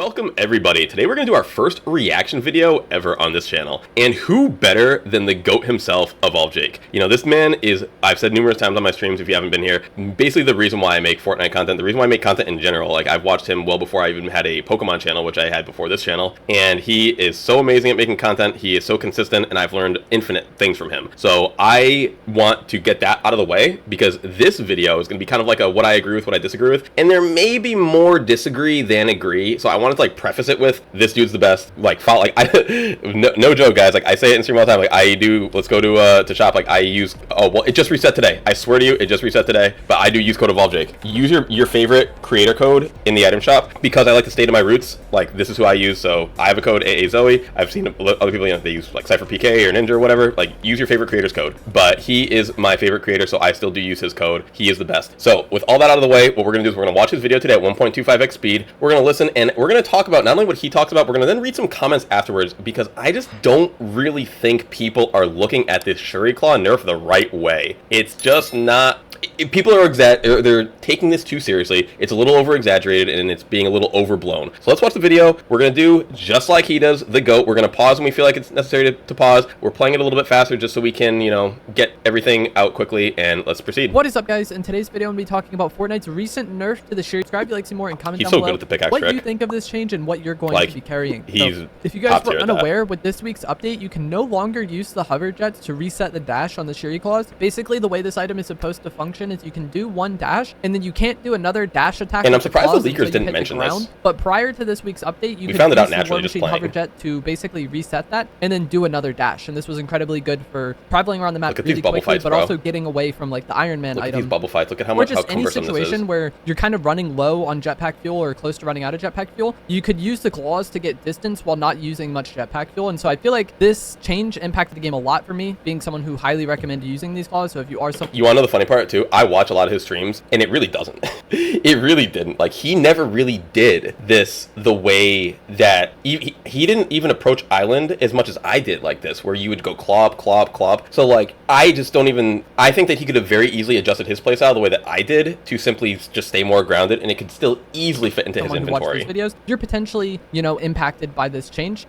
Welcome everybody. Today we're going to do our first reaction video ever on this channel. And who better than the GOAT himself, AA.ZoeyFN. You know, this man is, I've said numerous times on my streams if you haven't been here, basically the reason why I make Fortnite content, the reason why I make content in general. Like, I've watched him well before I even had a Pokemon channel, which I had before this channel. And he is so amazing at making content. He is so consistent, and I've learned infinite things from him. So I want to get that out of the way, because this video is going to be kind of like a what I agree with, what I disagree with. And there may be more disagree than agree. So I wanted to like preface it with, this dude's the best. Like, follow, like, no joke, guys. Like, I say it in stream all the time. Like, let's go to shop. Like, I use, oh, well, it just reset today. I swear to you, it just reset today. But I do use code AA.ZoeyFN. Use your favorite creator code in the item shop, because I like to stay to my roots. Like, this is who I use. So I have a code AA.Zoey. I've seen other people, you know, they use like Cypher PK or Ninja or whatever. Like, use your favorite creator's code. But he is my favorite creator, so I still do use his code. He is the best. So with all that out of the way, what we're gonna do is we're gonna watch his video today at 1.25x speed. We're gonna listen, and we're gonna talk about not only what he talks about, we're gonna then read some comments afterwards, because I just don't really think people are looking at this Shuri Claw nerf the right way. It's just not. People are they're taking this too seriously. It's a little over exaggerated, and it's being a little overblown. So let's watch the video. We're gonna do just like he does, the GOAT. We're gonna pause when we feel like it's necessary to pause. We're playing it a little bit faster just so we can, you know, get everything out quickly, and let's proceed. What is up, guys? In today's video, I'm gonna be talking about Fortnite's recent nerf to the Shuri. Subscribe if you like to see more, and comment He's down so below good at the pickaxe what trick. you think of this change and what you're going Like, to be carrying. He's if you guys were unaware, with this week's update, you can no longer use the hover jets to reset the dash on the Shuri Claws. Basically, the way this item is supposed to function is you can do one dash, and then you can't do another dash attack. And I'm surprised the leakers didn't mention this. But prior to this week's update, you found it out use naturally the just playing. hover jet to basically reset that, and then do another dash. And this was incredibly good for traveling around the map really quickly, but also getting away from like the Iron Man item. Look at these bubble fights. Look at how or much just any cumbersome this is. situation where you're kind of running low on jetpack fuel or close to running out of jetpack fuel, you could use the claws to get distance while not using much jetpack fuel. And so I feel like this change impacted the game a lot for me, being someone who highly recommended using these claws. So if you are someone, you want to know the funny part too? I watch a lot of his streams, and it really doesn't. It really didn't. Like, he never really did this the way that he didn't even approach Island as much as I did like this, where you would go clop, clop, clop. So like, I just don't even, I think that he could have very easily adjusted his playstyle the way that I did to simply just stay more grounded, and it could still easily fit into his inventory. Watch these videos, you're potentially, you know, impacted by this change.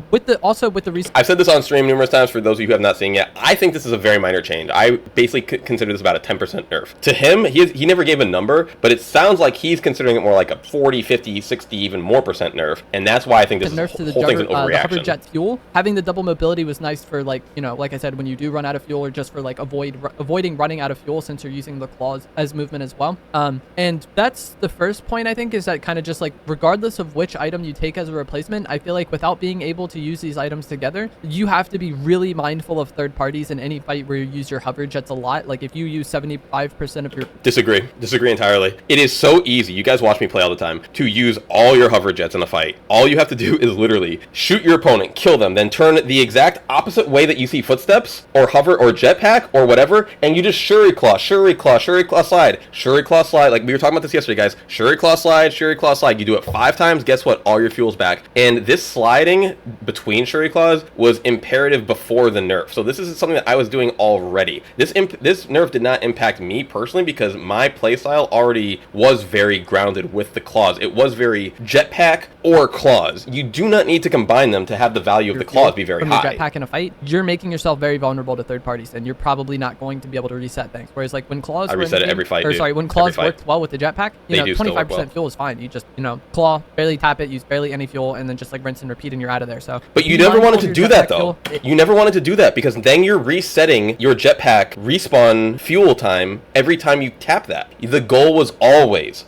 With the recent, I've said this on stream numerous times for those of you who have not seen yet. I think this is a very minor change. I basically consider this about a 10% nerf. To him, he never gave a number, but it sounds like he's considering it more like a 40, 50, 60, even more percent nerf, and that's why I think this nerf to the whole thing's an overreaction. The hover jet fuel, having the double mobility was nice for, like, you know, like I said, when you do run out of fuel, or just for like avoiding running out of fuel, since you're using the claws as movement as well. And that's the first point, I think, is that kind of just like, regardless of which item you take as a replacement, I feel like without being able to use these items together, you have to be really mindful of third parties in any fight where you use your hover jets a lot. Like, if you use 75% of your... Disagree entirely. It is so easy, you guys watch me play all the time, to use all your hover jets in a fight. All you have to do is literally shoot your opponent, kill them, then turn the exact opposite way that you see footsteps, or hover, or jetpack, or whatever, and you just Shuri Claw, Shuri Claw, Shuri Claw slide, Shuri Claw slide. Like, we were talking about this yesterday, guys. Shuri Claw slide, Shuri Claw slide. You do it 5 times, guess what? All your fuel's back. And this sliding between Shuri Claws was imperative before the nerf. So this is something that I was doing already. This nerf did not impact me personally, because my playstyle already was very grounded with the claws. It was very jetpack or claws. You do not need to combine them to have the value of the claws be very high. Your jetpack in a fight, you're making yourself very vulnerable to third parties, and you're probably not going to be able to reset things. Whereas like when claws, I reset it every fight. Or sorry, when claws worked well with the jetpack, you know, 25% fuel is fine. You just, you know, claw, barely tap it, use barely any fuel, and then just like rinse and repeat, and you're out of there. So, but you never wanted to do that though. You never wanted to do that, because then you're resetting your jetpack respawn fuel time every time you tap that. The goal was always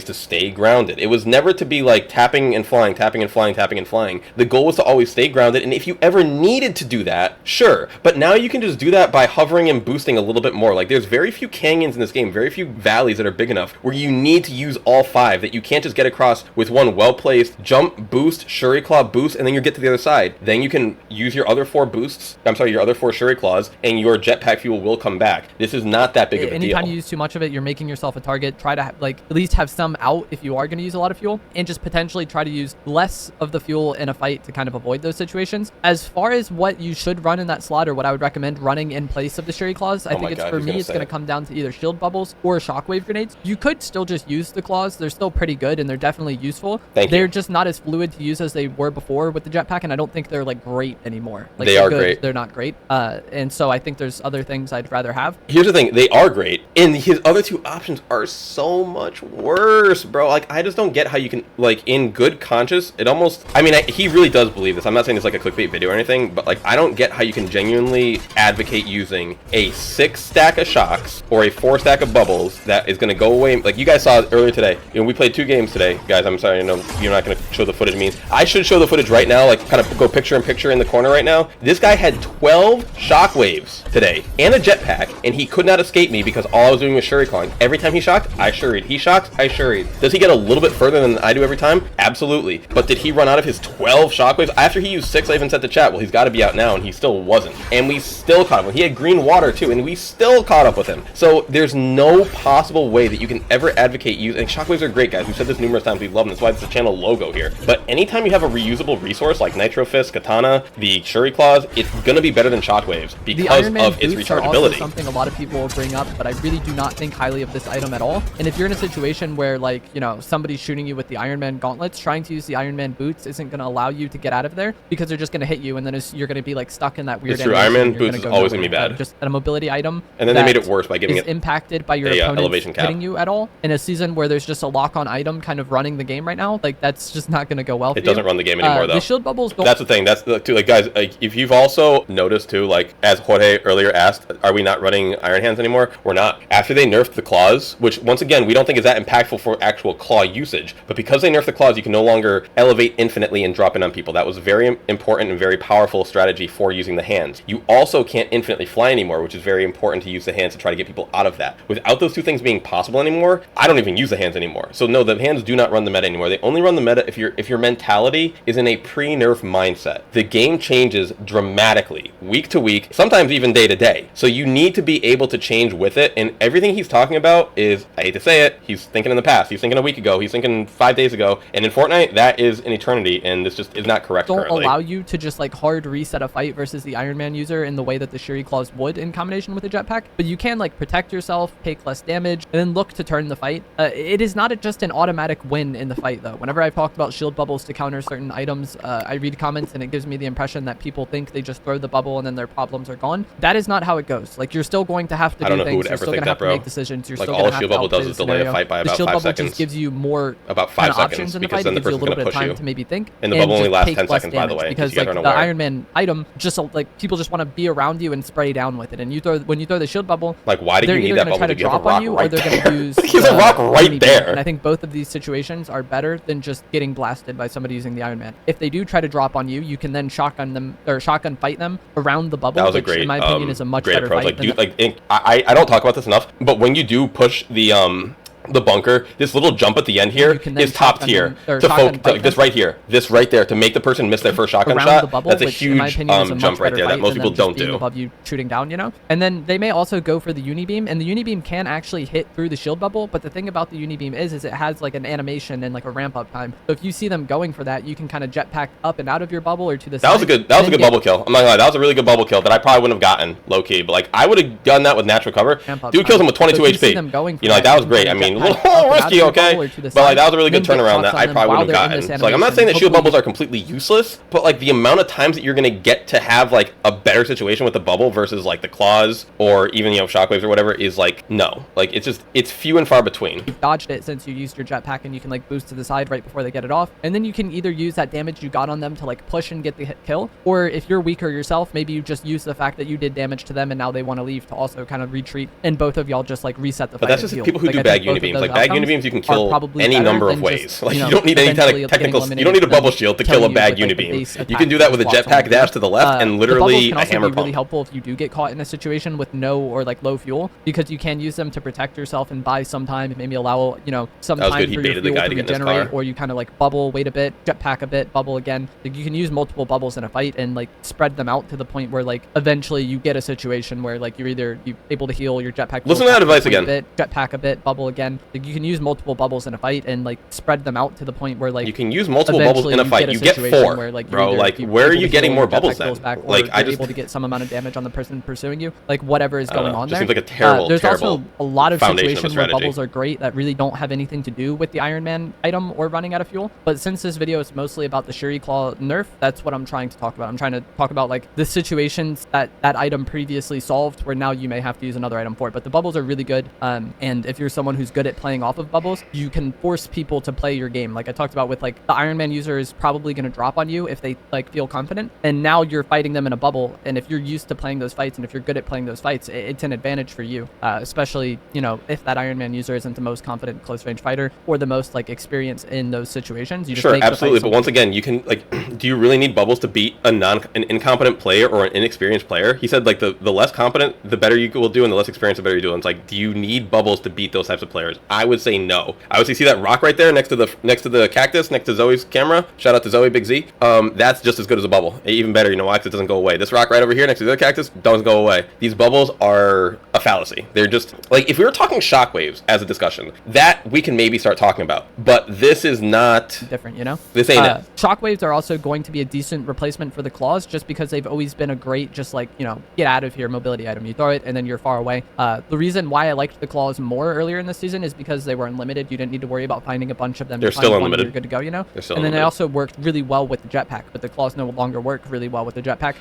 to stay grounded. It was never to be like tapping and flying, tapping and flying, tapping and flying. The goal was to always stay grounded, and if you ever needed to do that, sure. But now you can just do that by hovering and boosting a little bit more. Like, there's very few canyons in this game, very few valleys that are big enough where you need to use all 5, that you can't just get across with one well-placed jump, boost, Shuri Claw, boost, and then you get to the other side. Then you can use your other 4 boosts, your other 4 Shuri Claws, and your jetpack fuel will come back. This is not not that big of a anytime deal. you use too much of it, you're making yourself a target. Try to like at least have some out if you are going to use a lot of fuel, and just potentially try to use less of the fuel in a fight to kind of avoid those situations. As far as what you should run in that slot, or what I would recommend running in place of the Shuri claws, I think for me it's going to come down to either shield bubbles or shockwave grenades. You could still just use the claws. They're still pretty good and they're definitely useful. They're just not as fluid to use as they were before with the jetpack, and I don't think they're like great anymore. Like, they are great. They're not great. And so I think there's other things I'd rather have. Here's the thing, they are great, and his other two options are so much worse, bro. Like, I just don't get how you can, like, in good conscience, it almost, I mean, he really does believe this. I'm not saying it's like a clickbait video or anything, but like, I don't get how you can genuinely advocate using a 6 stack of shocks or a 4 stack of bubbles that is going to go away. Like, you guys saw earlier today, you know, we played 2 games today, guys. I'm sorry, I know you're not going to show the footage of me. I should show the footage right now, like, kind of go picture in picture in the corner right now. This guy had 12 shockwaves today and a jetpack, and he could not escape me because all I was doing was Shuri calling. Every time he shocked, I Shuried. He shocked, I Shuried. Does he get a little bit further than I do every time? Absolutely. But did he run out of his 12 shockwaves? After he used 6, I even said to chat, well, he's got to be out now, and he still wasn't. And we still caught him. He had green water, too, and we still caught up with him. So there's no possible way that you can ever advocate using... And shockwaves are great, guys. We've said this numerous times. We love them. That's why it's the channel logo here. But anytime you have a reusable resource like Nitro Fist, Katana, the Shuri Claws, it's going to be better than shockwaves because of its rechargeability. Something a lot of people will bring up, but I really do not think highly of this item at all. And if you're in a situation where, like, you know, somebody's shooting you with the Iron Man gauntlets, trying to use the Iron Man boots isn't going to allow you to get out of there because they're just going to hit you, and then you're going to be like stuck in that weird. It's true. Iron Man boots is always going to be bad. Just a mobility item. And then they made it worse by giving it impacted by your opponents hitting you at all in a season where there's just a lock-on item kind of running the game right now. Like, that's just not going to go well. It doesn't run the game anymore, though. The shield bubbles don't. That's the thing. That's the too. Like, guys, like, if you've also noticed too, like as Jorge earlier asked, are we not running Iron Hands anymore? We're not. After they nerfed the claws, which once again we don't think is that impactful for actual claw usage, but because they nerfed the claws, you can no longer elevate infinitely and drop in on people. That was a very important and very powerful strategy for using the hands. You also can't infinitely fly anymore, which is very important to use the hands to try to get people out of that. Without those two things being possible anymore, I don't even use the hands anymore. So no, the hands do not run the meta anymore. They only run the meta if your mentality is in a pre-nerf mindset. The game changes dramatically week to week, sometimes even day to day. So you need to be able to change with it, and everything he's talking about is, I hate to say it, he's thinking in the past. He's thinking a week ago. He's thinking 5 days ago. And in Fortnite, that is an eternity, and this just is not correct currently. Don't allow you to just like hard reset a fight versus the Iron Man user in the way that the Shuri Claws would in combination with the jetpack, but you can like protect yourself, take less damage, and then look to turn the fight. It is not just an automatic win in the fight, though. Whenever I've talked about shield bubbles to counter certain items, I read comments and it gives me the impression that people think they just throw the bubble and then their problems are gone. That is not how it goes. Like, you're still going to have to do things. You're still going to have to make decisions. You're still going to have to all a shield bubble does is delay a fight by about 5 seconds. The shield bubble just gives you more about 5 seconds options in the fight. It gives you a little bit of time to maybe think. And the bubble only lasts 10 seconds, by the way, because like the Iron Man item, just like people just want to be around you and spray down with it. And when you throw the shield bubble, like, why do you need that bubble to drop on you, or they're going to use he's a rock right there. And I think both of these situations are better than just getting blasted by somebody using the Iron Man. If they do try to drop on you, you can then shotgun them or shotgun fight them around the bubble. That was a which, great, in my opinion, is a much better approach. fight. I don't talk about this enough, but when you do push the bunker, this little jump at the end here is top tier this right here, this right there, to make the person miss their first shotgun shot. That's a huge jump right there that most people don't do. Above you shooting down, you know. And then they may also go for the unibeam, and the unibeam can actually hit through the shield bubble. But the thing about the unibeam is it has like an animation and like a ramp up time. So if you see them going for that, you can kind of jetpack up and out of your bubble or to the side. That was a good bubble kill. I'm not gonna lie, that was a really good bubble kill that I probably wouldn't have gotten low key, but like I would have done that with natural cover. Dude kills him with 22 HP. You know, like that was great. I mean, a little risky, okay, but like that was a really good turnaround that I probably would have gotten. So like, I'm not saying that shield bubbles are completely useless, but like the amount of times that you're gonna get to have like a better situation with the bubble versus like the claws or even, you know, shockwaves or whatever is like, no, like it's few and far between. You've dodged it since you used your jetpack, and you can like boost to the side right before they get it off, and then you can either use that damage you got on them to like push and get the hit kill, or if you're weaker yourself, maybe you just use the fact that you did damage to them and now they want to leave to also kind of retreat, and both of y'all just like reset the fight. But that's just people who do bag unibeams. unibeams. those Like bag outcomes unibeams, you can are kill probably any better number of than ways. just, Like you know, you don't need any kind eventually of getting technical. You don't need a eliminated bubble and shield to killing kill a you bag with, like, the unibeam. base You attack can do that with a slots on jetpack you. dash to the left and The literally bubbles can a also hammer be really pump. helpful if you do get caught in a situation with no or like low fuel, because you can use them to protect yourself and buy some time and maybe allow, you know, some That was time good. He for your baited the fuel guy to to get in his regenerate, car. or you kind of like bubble, wait a bit, jetpack a bit, bubble again. Like you can use multiple bubbles in a fight and like spread them out to the point where like eventually you get a situation where like you're able to heal your jetpack. Listen to that advice again. Jetpack a bit, bubble again. Like you can use multiple bubbles in a fight and like spread them out to the point where like You can use multiple bubbles in a fight. You get situation 4, where, like, bro. you're Like either where are able you to getting heal more or your bubbles jetpack then? goes back, or Like I you're just able to get some amount of damage on the person pursuing you. Like whatever is I don't going know. on Just there. seems like a terrible, There's terrible also a lot of foundation of a situations where strategy. bubbles are great that really don't have anything to do with the Iron Man item or running out of fuel. But since this video is mostly about the Shuri Claw nerf, that's what I'm trying to talk about. I'm trying to talk about like the situations that that item previously solved where now you may have to use another item for it. But the bubbles are really good. And if you're someone who's good at playing off of bubbles, you can force people to play your game. Like I talked about with like the Iron Man user is probably going to drop on you if they like feel confident. And now you're fighting them in a bubble. And if you're used to playing those fights and if you're good at playing those fights, it's an advantage for you. Especially, you know, if that Iron Man user isn't the most confident close range fighter or the most like experience in those situations. You just Sure, make the fight absolutely. so But once again, you can like, do you really need bubbles to beat an incompetent player or an inexperienced player? He said like the less competent, the better you will do, and the less experienced, the better you do. And it's like, do you need bubbles to beat those types of players? I would say no. I would say see that rock right there next to the cactus, next to Zoe's camera. Shout out to Zoe, Big Z. That's just as good as a bubble. Even better, you know why? Because it doesn't go away. This rock right over here next to the other cactus doesn't go away. These bubbles are a fallacy. They're just like, if we were talking shockwaves as a discussion, that we can maybe start talking about. But this is not different, you know? This ain't it. Shockwaves are also going to be a decent replacement for the claws just because they've always been a great, just like, you know, get out of here mobility item. You throw it and then you're far away. The reason why I liked the claws more earlier in the season is because they were unlimited. You didn't need to worry about finding a bunch of them. They're still unlimited. You're good to go, you know? They're still and then unlimited. they also worked really well with the jetpack, but the claws no longer work really well with the jetpack.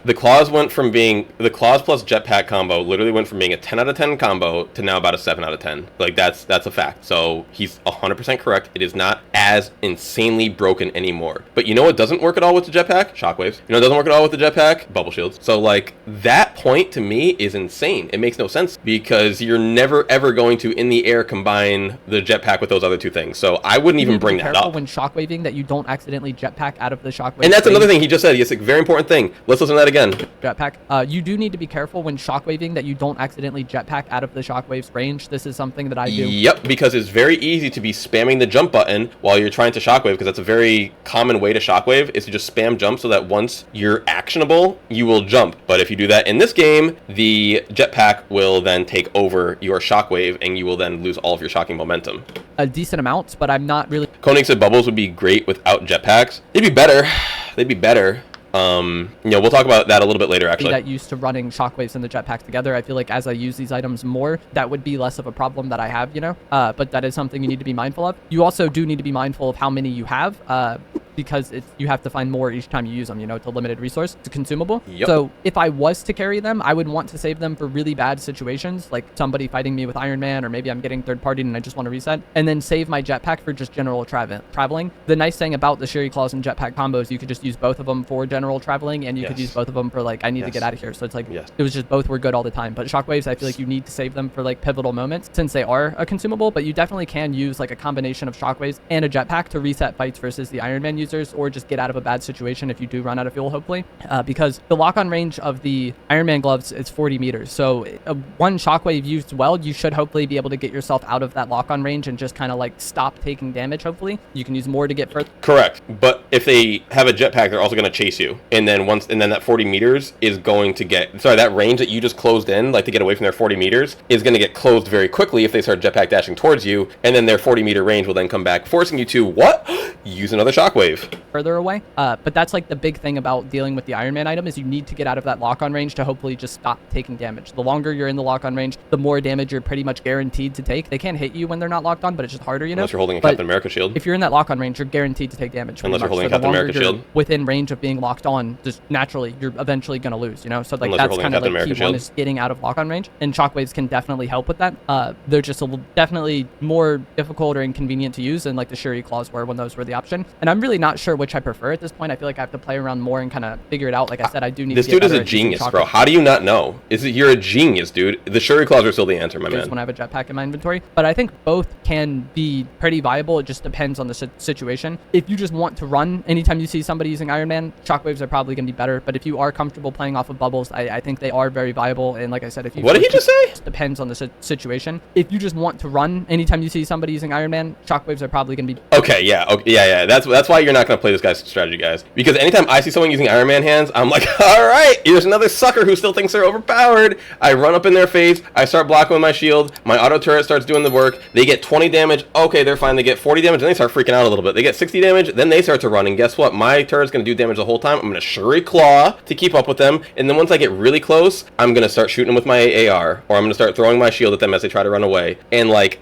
The claws went from being the claws plus jetpack combo literally went from being a 10 out of 10 combo to now about a 7 out of 10. Like that's a fact. So he's 100% correct. It is not as insanely broken anymore. But you know what doesn't work at all with the jetpack? Shockwaves. You know what doesn't work at all with the jetpack? Bubble shields. So like that point to me is insane. It makes no sense because you're never ever going to in the air combine the jetpack with those other two things. So I wouldn't even bring that up. When shockwaving that you don't accidentally jetpack out of the shockwave. And that's another thing he just said. It's a very important thing. Let's listen to that again. Jetpack. You do need to be careful when shockwaving that you don't accidentally jetpack out of the shockwave's range. This is something that I do. Yep, because it's very easy to be spamming the jump button while you're trying to shockwave, because that's a very common way to shockwave is to just spam jump so that once you're actionable, you will jump. But if you do that in this game, the jetpack will then take over your shockwave and you will then lose all of your shocking momentum. A decent amount, but I'm not really. Koenig said bubbles would be great without jetpacks. They'd be better. They'd be better. You know, we'll talk about that a little bit later, actually. That used to running shockwaves and the jetpack together. I feel like as I use these items more, that would be less of a problem that I have, you know? But that is something you need to be mindful of. You also do need to be mindful of how many you have, because you have to find more each time you use them, you know, it's a limited resource. It's a consumable. Yep. So if I was to carry them, I would want to save them for really bad situations, like somebody fighting me with Iron Man, or maybe I'm getting third party and I just want to reset, and then save my jetpack for just general traveling. The nice thing about the Shuri Claws and jetpack combos, you could just use both of them for general traveling, and you could use both of them for like, I need to get out of here. So it's like, it was just both were good all the time. But shockwaves, I feel like you need to save them for like pivotal moments since they are a consumable, but you definitely can use like a combination of shockwaves and a jetpack to reset fights versus the Iron Man users, or just get out of a bad situation if you do run out of fuel, hopefully, because the lock-on range of the Iron Man gloves is 40 meters. So one shockwave used well, you should hopefully be able to get yourself out of that lock-on range and just kind of like stop taking damage. Hopefully you can use more to get further. Correct. But if they have a jetpack, they're also going to chase you, and then that 40 meters is going to get, that range that you just closed in, like to get away from their 40 meters, is going to get closed very quickly if they start jetpack dashing towards you, and then their 40-meter range will then come back, forcing you to what? Use another shockwave. Further away. But that's like the big thing about dealing with the Iron Man item is you need to get out of that lock-on range to hopefully just stop taking damage. The longer you're in the lock-on range, the more damage you're pretty much guaranteed to take. They can't hit you when they're not locked on, but it's just harder, you know? Unless you're holding a Captain America shield. If you're in that lock-on range, you're guaranteed to take damage. Unless you're holding a Captain America shield. Within range of being locked on, just naturally, you're eventually going to lose, you know? So like that's kind of like key one is getting out of lock-on range, and shockwaves can definitely help with that. They're just definitely more difficult or inconvenient to use than like the Shuri Claws were when those were the option. And I'm really not sure which I prefer at this point. I feel like I have to play around more and kind of figure it out. Like I said, I do need this to get dude is better a at using genius, shock bro. How do you not know? You're a genius, dude. The Shuri claws are still the answer, my man. when I have a jetpack in my inventory, but I think both can be pretty viable. It just depends on the situation. If you just want to run anytime you see somebody using Iron Man, shockwaves are probably going to be better. But if you are comfortable playing off of bubbles, I think they are very viable. And like I said, if you what did he just say? It depends on the situation. If you just want to run anytime you see somebody using Iron Man, shockwaves are probably going to be okay. Yeah. That's why you're not going to play this guy's strategy, guys. Because anytime I see someone using Iron Man hands, I'm like, all right, here's another sucker who still thinks they're overpowered. I run up in their face. I start blocking with my shield. My auto turret starts doing the work. They get 20 damage. Okay, they're fine. They get 40 damage. Then they start freaking out a little bit. They get 60 damage. Then they start to run. And guess what? My turret's going to do damage the whole time. I'm going to Shuri Claw to keep up with them. And then once I get really close, I'm going to start shooting them with my AR. Or I'm going to start throwing my shield at them as they try to run away. And like...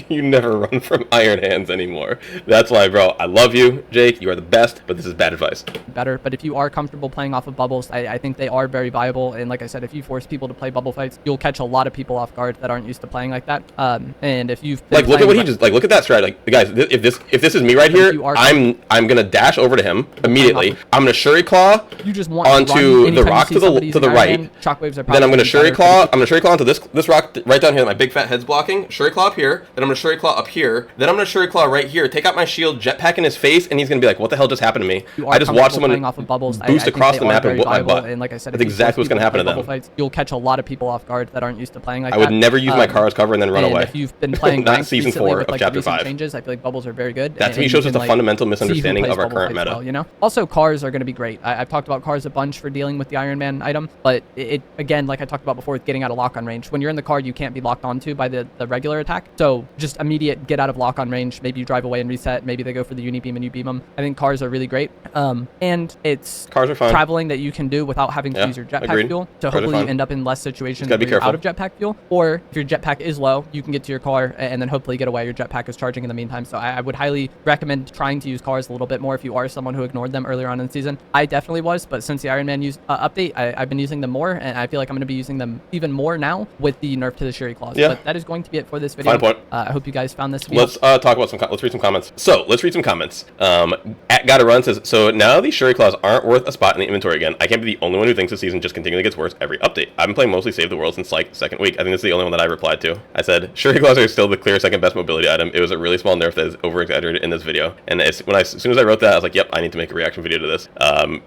You never run from Iron Hands anymore. That's why, bro, I love you, Jake. You are the best, but this is bad advice. Better, but if you are comfortable playing off of bubbles, I think they are very viable. And like I said, if you force people to play bubble fights, you'll catch a lot of people off guard that aren't used to playing like that. And if you've been look at what he just look at that strat. Like, guys, if this is me right here, I'm gonna dash over to him immediately. I'm gonna Shuri Claw onto the rock to the right. Shockwaves are then I'm gonna Shuri Claw. I'm gonna Shuri Claw onto this rock right down here that my big fat head's blocking. Shuri Claw up here. Then I'm gonna Shuri Claw up here. Then I'm gonna Shuri Claw right here. Take out my shield, jetpack in his face, and he's gonna be like, "What the hell just happened to me?" I just watched someone off of bubbles. boost across the map and whoop my butt. And like I said, that's exactly what's gonna happen to them. Fights, you'll catch a lot of people off guard that aren't used to playing like that. I would never use my car as cover and then run away. If you've been playing not season 4 of chapter 5 changes, I feel like bubbles are very good. That to me shows us a fundamental misunderstanding of our current meta. Well, you know. Also, cars are going to be great. I've talked about cars a bunch for dealing with the Iron Man item, but it again, like I talked about before, with getting out of lock on range. When you're in the car, you can't be locked onto by the regular attack. So just immediate get out of lock on range. Maybe you drive away and reset. Maybe they go for the uni beam and you beam them. I think cars are really great. And it's cars are fun. Traveling that you can do without having to use your jetpack fuel. So hopefully you end up in less situations where you're out of jetpack fuel. Or if your jetpack is low, you can get to your car and then hopefully get away. Your jetpack is charging in the meantime. So I would highly recommend trying to use cars a little bit more if you are someone who ignored them earlier on in the season. I definitely was, but since the Iron Man update, I've been using them more, and I feel like I'm going to be using them even more now with the nerf to the Shuri claws. Yeah. But that is going to be it for this video. Fine point. I hope you guys found this video. Let's talk about let's read some comments. So let's read some comments. At Gotta Run says, so now these Shuri claws aren't worth a spot in the inventory again. I can't be the only one who thinks the season just continually gets worse every update. I've been playing mostly Save the World since like second week. I think that's the only one that I replied to. I said, Shuri claws are still the clear second best mobility item. It was a really small nerf that is over exaggerated in this video. And as soon as I wrote that, I was like, yep, I need to make a reaction video to this.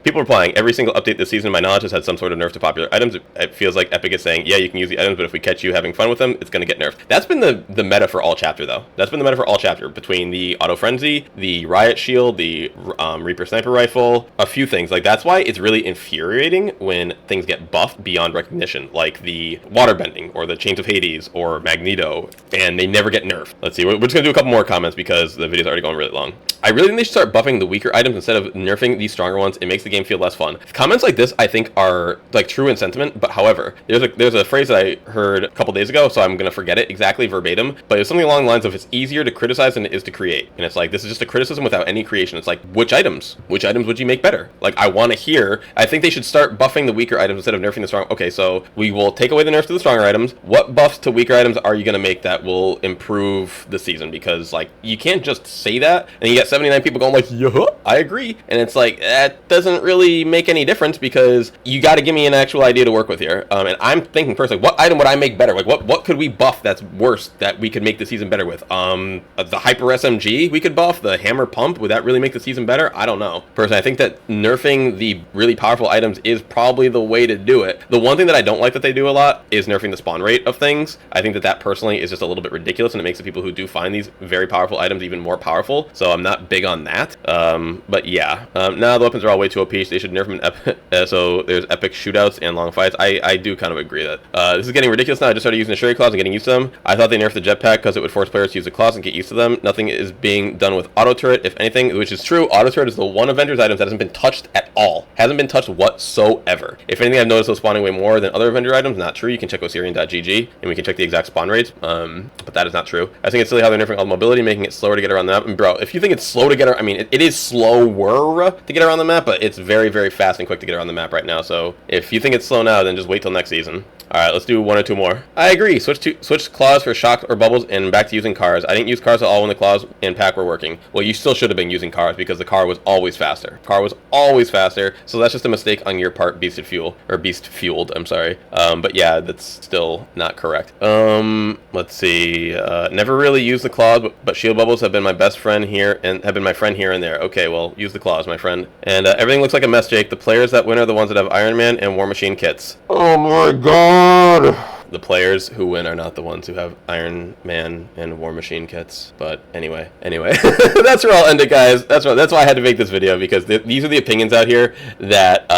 People are replying, every single update this season, my knowledge has had some sort of nerf to popular items. It feels like Epic is saying, yeah, you can use the items, but if we catch you having fun with them, it's going to get nerfed. That's been the meta for all chapter, though. That's been the meta for all chapter, between the Auto Frenzy, the Riot Shield, the Reaper Sniper Rifle, a few things. Like, that's why it's really infuriating when things get buffed beyond recognition, like the Waterbending, or the Chains of Hades, or Magneto, and they never get nerfed. Let's see, we're just going to do a couple more comments because the video's already going really long. I really think they should start buffing the weaker items instead of nerfing these stronger ones. It makes the game feel less fun. Comments like this, I think, are like true in sentiment, but however, there's a phrase that I heard a couple days ago, so I'm going to forget it exactly verbatim, but it's something along the lines of, it's easier to criticize than it is to create. And it's like, this is just a criticism without any creation. It's like, which items would you make better? Like, I want to hear, I think they should start buffing the weaker items instead of nerfing the strong. Okay, so we will take away the nerfs to the stronger items. What buffs to weaker items are you going to make that will improve the season? Because like, you can't just say that and you get 79 people going like, yeah, I agree. And it's like, that doesn't really make any difference, because you got to give me an actual idea to work with here. And I'm thinking personally, what item would I make better? Like, what could we buff that's worse that we could make the season better with? The Hyper SMG we could buff, the Hammer Pump, would that really make the season better? I don't know. Personally, I think that nerfing the really powerful items is probably the way to do it. The one thing that I don't like that they do a lot is nerfing the spawn rate of things. I think that personally is just a little bit ridiculous, and it makes the people who do find these very powerful items even more powerful. So I'm not big on that. But yeah, now the weapons are all way too OP. They should nerf them. So there's epic shootouts and long fights. I do kind of agree that this is getting ridiculous now. I just started using the Shuri claws and getting used to them. I thought they nerfed the jetpack because it would force players to use the claws and get used to them. Nothing is being done with auto turret, if anything, which is true. Auto turret is the one Avengers item that hasn't been touched at all. Hasn't been touched whatsoever. If anything, I've noticed those spawning way more than other Avenger items. Not true. You can check Osirian.gg and we can check the exact spawn rates. But that is not true. I think it's silly how they're nerfing all the mobility, making it slower to get around the map. And bro, if you think it's slow to get around, I mean, it is slower to get around the map, but it's very, very fast and quick to get around the map right now. So if you think it's slow now, then just wait till next season. All right, let's do one or two more. I agree. Switch claws for shock or bubble bubbles and back to using cars. I didn't use cars at all when the claws and pack were working. Well, you still should have been using cars because the car was always faster. Car was always faster, so that's just a mistake on your part, Beasted Fuel, or Beast Fueled, I'm sorry. But yeah, that's still not correct. Let's see. Never really used the claws, but shield bubbles have been my best friend here and have been my friend here and there. Okay, well, use the claws, my friend. And everything looks like a mess, Jake. The players that win are the ones that have Iron Man and War Machine kits. Oh my god! The players who win are not the ones who have Iron Man and War Machine kits. But anyway, that's where I'll end it, guys. That's why I had to make this video, because these are the opinions out here that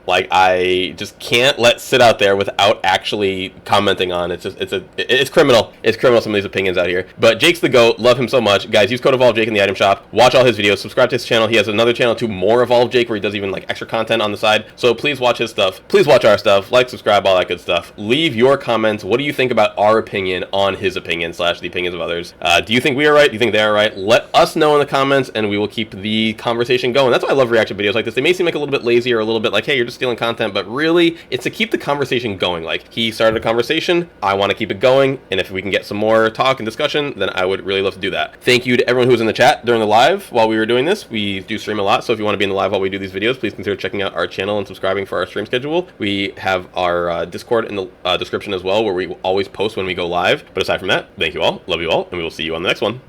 like I just can't let sit out there without actually commenting on. It's criminal. It's criminal, some of these opinions out here. But Jake's the GOAT. Love him so much, guys. Use code EvolveJake in the item shop. Watch all his videos. Subscribe to his channel. He has another channel too, more Evolve Jake, where he does even like extra content on the side. So please watch his stuff. Please watch our stuff. Like, subscribe, all that good stuff. Leave your comments. What do you think about our opinion on his opinion / the opinions of others? Do you think we are right? Do you think they are right? Let us know in the comments, and we will keep the conversation going. That's why I love reaction videos like this. They may seem like a little bit lazy or a little bit like, hey, you're just stealing content, but really, it's to keep the conversation going. Like, he started a conversation, I want to keep it going, and if we can get some more talk and discussion, then I would really love to do that. Thank you to everyone who was in the chat during the live while we were doing this. We do stream a lot, so if you want to be in the live while we do these videos, please consider checking out our channel and subscribing for our stream schedule. We have our Discord in the description as well, where we always post when we go live. But aside from that, thank you all, love you all, and we will see you on the next one.